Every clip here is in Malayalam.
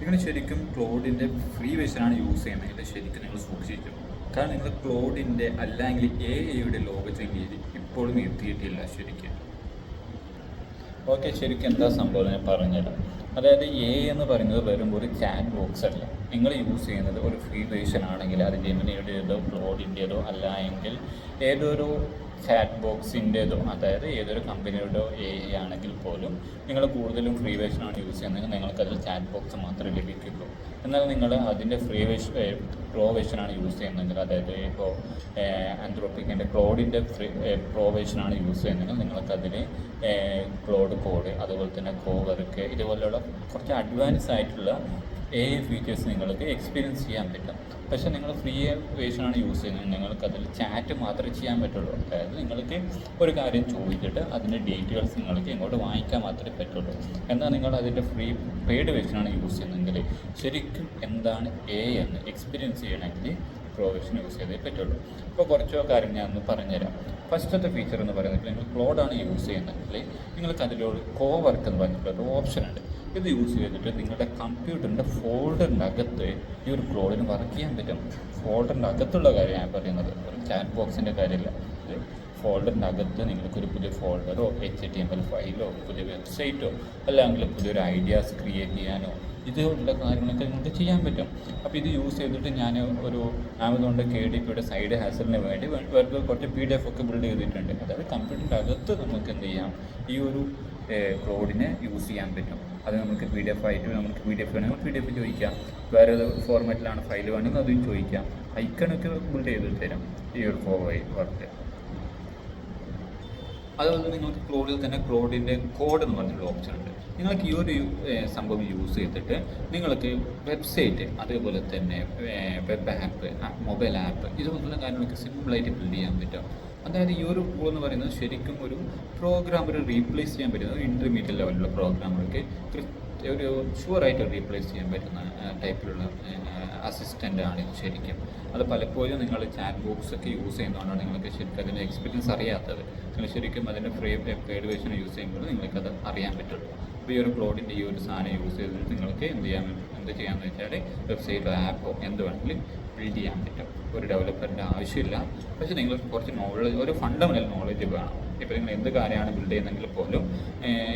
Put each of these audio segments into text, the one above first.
നിങ്ങൾ ശരിക്കും ക്ലോഡിൻ്റെ ഫ്രീ വെർഷനാണ് യൂസ് ചെയ്യുന്നതെങ്കിൽ ശരിക്കും നിങ്ങൾ സൂക്ഷിച്ചു. കാരണം നിങ്ങൾ ക്ലോഡിൻ്റെ അല്ലെങ്കിൽ AI ലോകത്തേക്ക് ഇപ്പോഴും എത്തിയിട്ടില്ല ശരിക്കും. ഓക്കെ, ശരിക്കും എന്താ സംഭവം ഞാൻ പറഞ്ഞുതരാം. അതായത് എന്ന് പറയുന്നത് വെറും ഒരു ചാറ്റ് ബോക്സ് അല്ല. നിങ്ങൾ യൂസ് ചെയ്യുന്നത് ഒരു ഫ്രീ വേർഷൻ ആണെങ്കിൽ അത് ജെമിനിയുടേതോ ക്ലോഡിൻ്റേതോ അല്ല എങ്കിൽ ഏതൊരു ചാറ്റ് ബോക്സിൻ്റേതോ, അതായത് ഏതൊരു കമ്പനിയുടെയോ ആണെങ്കിൽ പോലും നിങ്ങൾ കൂടുതലും ഫ്രീ വേർഷനാണ് യൂസ് ചെയ്യുന്നത്, നിങ്ങൾക്കതിൽ ചാറ്റ് ബോക്സ് മാത്രമേ ലഭിക്കുള്ളൂ. എന്നാൽ നിങ്ങൾ അതിൻ്റെ പ്രോ വേർഷനാണ് യൂസ് ചെയ്യുന്നതെങ്കിൽ, അതായത് ഇപ്പോൾ ആന്ത്രോപ്പിക്കിൻ്റെ ക്ലോഡിൻ്റെ പ്രോ വേർഷനാണ് യൂസ് ചെയ്യുന്നതെങ്കിൽ നിങ്ങൾക്കതിന് ക്ലോഡ് കോഡ്, അതുപോലെ തന്നെ കോവർക്ക്, ഇതുപോലെയുള്ള കുറച്ച് അഡ്വാൻസ് ആയിട്ടുള്ള ഫീച്ചേഴ്സ് നിങ്ങൾക്ക് എക്സ്പീരിയൻസ് ചെയ്യാൻ പറ്റും. പക്ഷേ നിങ്ങൾ ഫ്രീ വേർഷനാണ് യൂസ് ചെയ്യുന്നത്, നിങ്ങൾക്കതിൽ ചാറ്റ് മാത്രമേ ചെയ്യാൻ പറ്റുള്ളൂ. അതായത് നിങ്ങൾക്ക് ഒരു കാര്യം ചോദിച്ചിട്ട് അതിൻ്റെ ഡീറ്റെയിൽസ് നിങ്ങൾക്ക് ഇങ്ങോട്ട് വാങ്ങിക്കാൻ മാത്രമേ പറ്റുള്ളൂ. എന്നാൽ നിങ്ങൾ അതിൻ്റെ പെയ്ഡ് വേർഷനാണ് യൂസ് ചെയ്യുന്നതെങ്കിൽ ശരിക്കും എന്താണ് എന്ന് എക്സ്പീരിയൻസ് ചെയ്യണമെങ്കിൽ പ്രോ വേർഷൻ യൂസ് ചെയ്തേ പറ്റുള്ളൂ. ഇപ്പോൾ കുറച്ചോ കാര്യം ഞാൻ ഒന്ന് പറഞ്ഞുതരാം. ഫസ്റ്റത്തെ ഫീച്ചർ എന്ന് പറയുന്നത്, നിങ്ങൾ ക്ലോഡാണ് യൂസ് ചെയ്യുന്നതെങ്കിൽ നിങ്ങൾക്ക് അതിലൊരു കോവർക്ക് എന്ന് പറഞ്ഞിട്ടുള്ളൊരു ഓപ്ഷൻ ഉണ്ട്. ഇത് യൂസ് ചെയ്തിട്ട് നിങ്ങളുടെ കമ്പ്യൂട്ടറിൻ്റെ ഫോൾഡറിൻ്റെ അകത്ത് ഈ ഒരു ക്ലോഡിന് വർക്ക് ചെയ്യാൻ പറ്റും. ഫോൾഡറിൻ്റെ അകത്തുള്ള കാര്യം ഞാൻ പറയുന്നത്, ഒരു ചാറ്റ് ബോക്സിൻ്റെ കാര്യമല്ല. ഇത് ഫോൾഡറിൻ്റെ അകത്ത് നിങ്ങൾക്കൊരു പുതിയ ഫോൾഡറോ HTML ഫയലോ പുതിയ വെബ്സൈറ്റോ അല്ലെങ്കിൽ പുതിയൊരു ഐഡിയാസ് ക്രിയേറ്റ് ചെയ്യാനോ ഇതുപോലുള്ള കാര്യങ്ങളൊക്കെ നിങ്ങൾക്ക് ചെയ്യാൻ പറ്റും. അപ്പോൾ ഇത് യൂസ് ചെയ്തിട്ട് ഞാൻ ഒരു ആമസോണിൻ്റെ KDPയുടെ സൈഡ് ഹാസലിന് വേണ്ടി വെറുതെ കുറച്ച് PDF ഒക്കെ ബിൽഡ് ചെയ്തിട്ടുണ്ട്. അതായത് കമ്പ്യൂട്ടറിൻ്റെ അകത്ത് നമുക്ക് എന്ത് ചെയ്യാം, ഈ ഒരു ക്ലോഡിനെ യൂസ് ചെയ്യാൻ പറ്റും. അത് നമുക്ക് PDF ആയിട്ട് നമുക്ക് PDF വേണമെങ്കിൽ PDF ചോദിക്കാം, വേറെ ഏത് ഫോർമാറ്റിലാണ് ഫയൽ വേണമെങ്കിൽ അതും ചോദിക്കാം. ഐക്കണൊക്കെ ബിൽഡ് ചെയ്ത് തരാം ഈ ഒരു വർക്ക്. അതുപോലെ നിങ്ങൾക്ക് ക്ലോഡിൽ തന്നെ ക്ലോഡിൻ്റെ കോഡ് എന്ന് പറഞ്ഞൊരു ഓപ്ഷൻ ഉണ്ട്. നിങ്ങൾക്ക് ഈ ഒരു സംഭവം യൂസ് ചെയ്തിട്ട് നിങ്ങൾക്ക് വെബ്സൈറ്റ്, അതേപോലെ തന്നെ വെബ് ആപ്പ്, മൊബൈൽ ആപ്പ്, ഇതുപോലുള്ള കാര്യങ്ങളൊക്കെ സിമ്പിളായിട്ട് ബിൽഡ് ചെയ്യാൻ പറ്റും. അതായത് ഈ ഒരു ടൂൾ എന്ന് പറയുന്നത് ശരിക്കും ഒരു പ്രോഗ്രാമർ റീപ്ലേസ് ചെയ്യാൻ പറ്റുന്ന ഒരു ഇൻ്റർമീഡിയറ്റ് ലെവലിലുള്ള പ്രോഗ്രാമർക്ക് ഒരു ഷുവറായിട്ട് റീപ്ലേസ് ചെയ്യാൻ പറ്റുന്ന ടൈപ്പിലുള്ള അസിസ്റ്റൻ്റ് ആണ് ഇത് ശരിക്കും. അത് പലപ്പോഴും നിങ്ങൾ ചാറ്റ് ബോക്സ് ഒക്കെ യൂസ് ചെയ്യുന്നതുകൊണ്ടാണ് നിങ്ങൾക്ക് ശരിക്കും അതിൻ്റെ എക്സ്പീരിയൻസ് അറിയാത്തത്. നിങ്ങൾ ശരിക്കും അതിൻ്റെ പെയ്ഡ് വേർഷൻ യൂസ് ചെയ്യുമ്പോൾ നിങ്ങൾക്കത് അറിയാൻ പറ്റുള്ളൂ. അപ്പോൾ ഈ ഒരു ക്ലോഡിൻ്റെ ഈ ഒരു സാധനം യൂസ് ചെയ്തിട്ട് നിങ്ങൾക്ക് എന്ത് ചെയ്യാമെന്ന് വെച്ചാൽ വെബ്സൈറ്റോ ആപ്പോ എന്ത് വേണമെങ്കിലും ബിൽഡ് ചെയ്യാൻ പറ്റും. ഒരു ഡെവലപ്പറിൻ്റെ ആവശ്യമില്ല. പക്ഷേ നിങ്ങൾക്ക് കുറച്ച് നോളജ്, ഒരു ഫണ്ടമെൻ്റൽ നോളജ് വേണം. ഇപ്പോൾ നിങ്ങൾ എന്ത് കാര്യമാണ് ബിൽഡ് ചെയ്യുന്നതെങ്കിൽ പോലും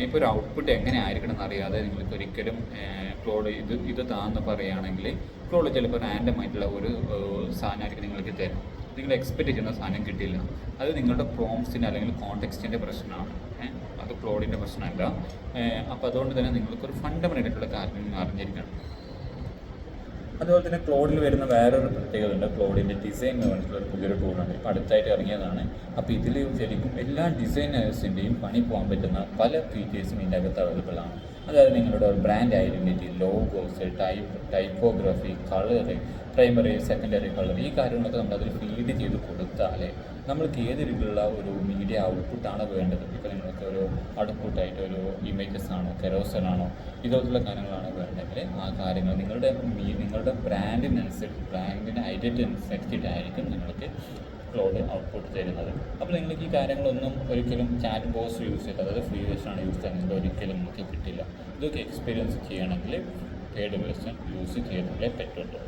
ഇപ്പോൾ ഒരു ഔട്ട്പുട്ട് എങ്ങനെ ആയിരിക്കണം എന്നറിയാതെ നിങ്ങൾക്ക് ഒരിക്കലും ക്ലോഡ് ഇത് താന്ന് പറയുകയാണെങ്കിൽ ക്ലോഡ് ചിലപ്പോൾ റാൻഡമായിട്ടുള്ള ഒരു സാധനമായിരിക്കും നിങ്ങൾക്ക് തരും. നിങ്ങൾ എക്സ്പെക്റ്റ് ചെയ്യുന്ന സാധനം കിട്ടില്ല. അത് നിങ്ങളുടെ പ്രോംപ്റ്റ്സിൻ്റെ അല്ലെങ്കിൽ കോണ്ടെക്സ്റ്റിൻ്റെ പ്രശ്നമാണ്, അത് ക്ലോഡിൻ്റെ പ്രശ്നമല്ല. അപ്പോൾ അതുകൊണ്ട് തന്നെ നിങ്ങൾക്കൊരു ഫണ്ടമെൻ്റലായിട്ടുള്ള കാര്യം അറിഞ്ഞിരിക്കണം. അതുപോലെ തന്നെ ക്ലോഡിൽ വരുന്ന വേറൊരു പ്രത്യേകത ഉണ്ട്. ക്ലോഡിൻ്റെ ഡിസൈൻ എന്ന് പറഞ്ഞിട്ടുള്ള പുതിയൊരു ടൂളാണ്, ഇപ്പോൾ അടുത്തായിട്ട് ഇറങ്ങിയതാണ്. അപ്പോൾ ഇതിൽ ശരിക്കും എല്ലാ ഡിസൈനേഴ്സിൻ്റെയും പണി പോകാൻ പറ്റുന്ന പല ഫീച്ചേഴ്സും ഇതിൻ്റെ അകത്ത് അവൈലബിൾ ആണ്. അതായത് നിങ്ങളുടെ ഒരു brand identity, logos, typography, colour, primary secondary colour, ഈ കാര്യങ്ങളൊക്കെ നമ്മളതിൽ ഫീഡ് ചെയ്ത് കൊടുത്താൽ നമ്മൾക്ക് ഏത് രീതിയിലുള്ള ഒരു മീഡിയ ഔട്ട്പുട്ടാണ് വേണ്ടത്. ഇപ്പോൾ നിങ്ങൾക്ക് ഒരു ഔട്ട്പുട്ടായിട്ട് ഒരു ഇമേജസ് ആണോ, കെറോസലാണോ, ഇതുപോലുള്ള കാര്യങ്ങളാണ് വേണ്ടതെങ്കിൽ ആ കാര്യങ്ങൾ നിങ്ങളുടെ ബ്രാൻഡിനനുസരിച്ച്, ബ്രാൻഡിൻ്റെ ഐഡൻറ്റിറ്റി അനുസരിച്ചിട്ടായിരിക്കും നിങ്ങൾക്ക് ക്ലോഡ് ഔട്ട്പുട്ട് തരുന്നത്. അപ്പോൾ നിങ്ങൾക്ക് ഈ കാര്യങ്ങളൊന്നും ഒരിക്കലും ചാറ്റ് ബോക്സ് യൂസ് ചെയ്ത്, അതായത് ഫ്രീ വേർഷനാണ് യൂസ് ചെയ്യുന്നത്, ഒരിക്കലും നിങ്ങൾക്ക് കിട്ടില്ല. ഇതൊക്കെ എക്സ്പീരിയൻസ് ചെയ്യണമെങ്കിൽ പെയ്ഡ് വേർഷൻ യൂസ് ചെയ്താലേ പറ്റുള്ളൂ.